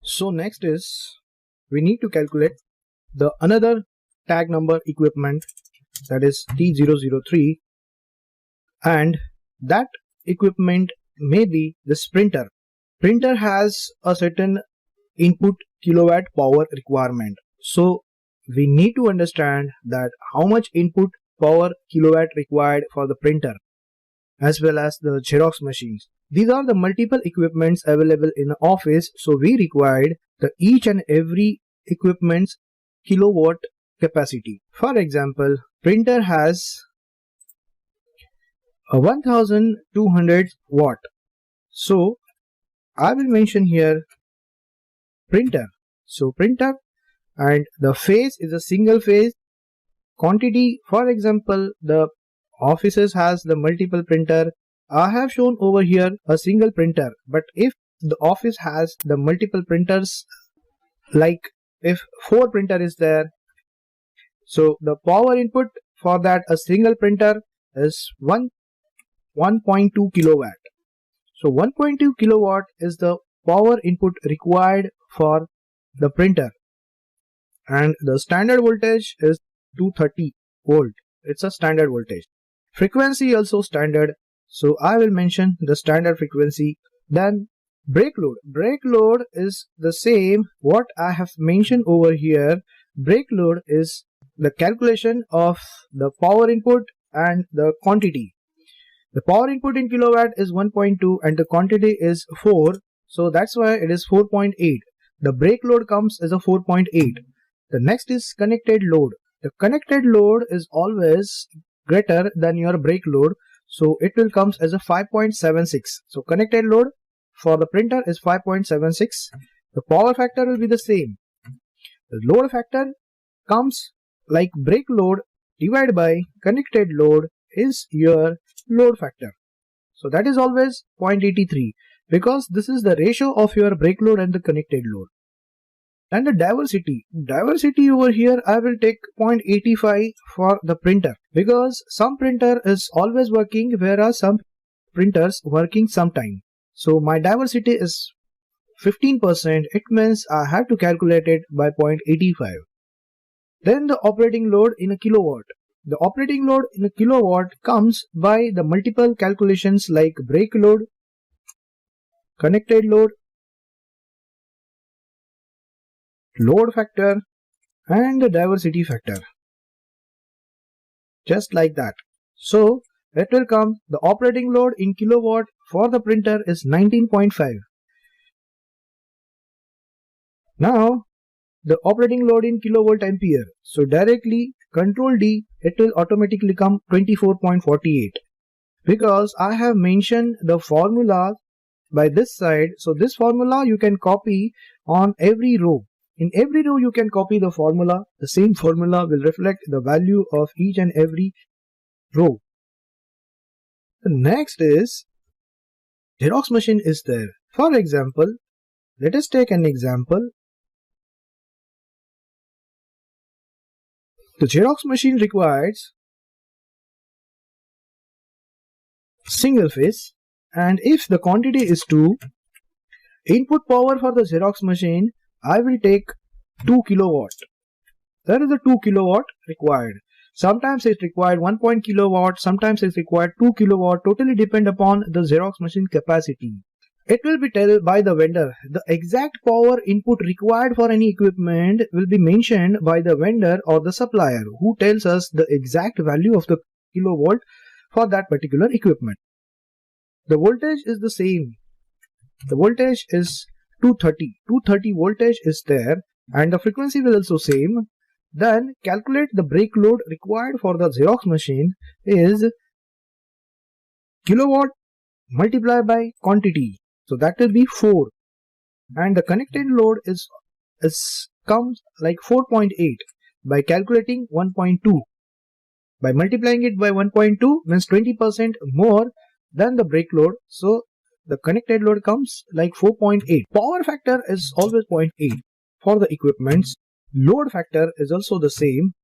So next is we need to calculate the another tag number equipment, that is T003, and that equipment may be this printer. Printer has a certain input kilowatt power requirement. So we need to understand that how much input power kilowatt required for the printer as well as the Xerox machines. These are the multiple equipments available in the office, so we required the each and every equipment's kilowatt capacity. For example, printer has a 1200 watt. So I will mention here printer. So printer, and the phase is a single phase. Quantity, for example, the offices has the multiple printer. I have shown over here a single printer, but if the office has the multiple printers, like if 4 printer is there, so the power input for that a single printer is 1.2 kilowatt. So 1.2 kilowatt is the power input required for the printer, and the standard voltage is 230 volt. It's a standard voltage. Frequency also standard, so I will mention the standard frequency. Then brake load. Brake load is the same what I have mentioned over here. Brake load is the calculation of the power input and the quantity. The power input in kilowatt is 1.2 and the quantity is 4, so that's why it is 4.8. The brake load comes as a 4.8. The next is connected load. The connected load is always greater than your brake load, so it will comes as a 5.76. So connected load for the printer is 5.76. The power factor will be the same. The load factor comes like brake load divided by connected load is your load factor. So that is always 0.83, because this is the ratio of your brake load and the connected load. And the diversity over here I will take 0.85 for the printer, because some printer is always working whereas some printers working sometime. So my diversity is 15%. It means I have to calculate it by 0.85. Then the operating load in a kilowatt. The operating load in a kilowatt comes by the multiple calculations like brake load, connected load, load factor, and the diversity factor. Just like that. So it will come, the operating load in kilowatt for the printer is 19.5. Now the operating load in kilovolt ampere. So directly Control D, it will automatically come 24.48, because I have mentioned the formula by this side. So this formula you can copy on every row. In every row you can copy the formula. The same formula will reflect the value of each and every row. The next is Xerox machine is there. For example, let us take an example. The Xerox machine requires single phase, and if the quantity is 2, input power for the Xerox machine I will take 2 kilowatt. There is a 2 kilowatt required. Sometimes it required 1 kilowatt, sometimes it required 2 kilowatt, totally depend upon the Xerox machine capacity. It will be told by the vendor. The exact power input required for any equipment will be mentioned by the vendor or the supplier, who tells us the exact value of the kilovolt for that particular equipment. The voltage is the same. The voltage is 230. 230 voltage is there, and the frequency will also same. Then calculate the brake load required for the Xerox machine is kilowatt multiplied by quantity. So that will be 4, and the connected load is comes like 4.8 by calculating 1.2. By multiplying it by 1.2 means 20% more than the brake load. So the connected load comes like 4.8. Power factor is always 0.8 for the equipments. Load factor is also the same,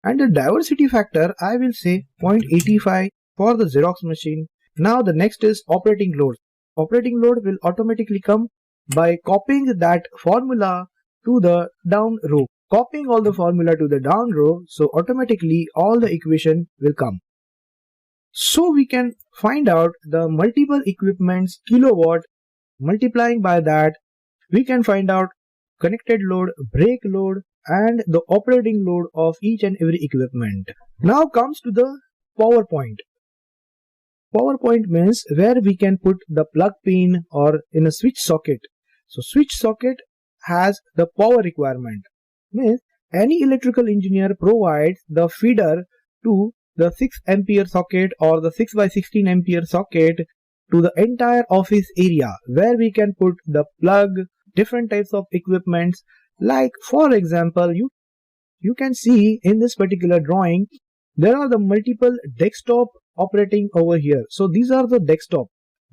and the diversity factor I will say 0.85 for the Xerox machine. Now the next is operating load. Operating load will automatically come by copying that formula to the down row. Copying all the formula to the down row, so automatically all the equation will come. So we can find out the multiple equipments kilowatt. Multiplying by that, we can find out connected load, brake load, and the operating load of each and every equipment. Now comes to the power point. Power point means where we can put the plug pin or in a switch socket. So switch socket has the power requirement. Means any electrical engineer provides the feeder to the 6 ampere socket or the 6 by 16 ampere socket to the entire office area where we can put the plug, different types of equipments. Like for example, you can see in this particular drawing there are the multiple desktop operating over here. So these are the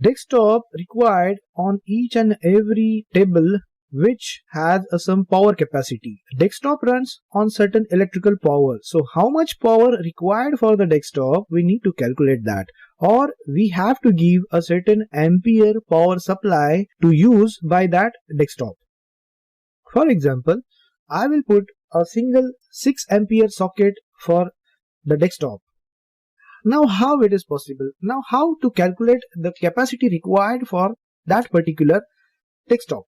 desktop required on each and every table which has some power capacity. Desktop runs on certain electrical power. So how much power required for the desktop, we need to calculate that, or we have to give a certain ampere power supply to use by that desktop. For example, I will put a single 6 ampere socket for the desktop. Now how it is possible? Now how to calculate the capacity required for that particular desktop?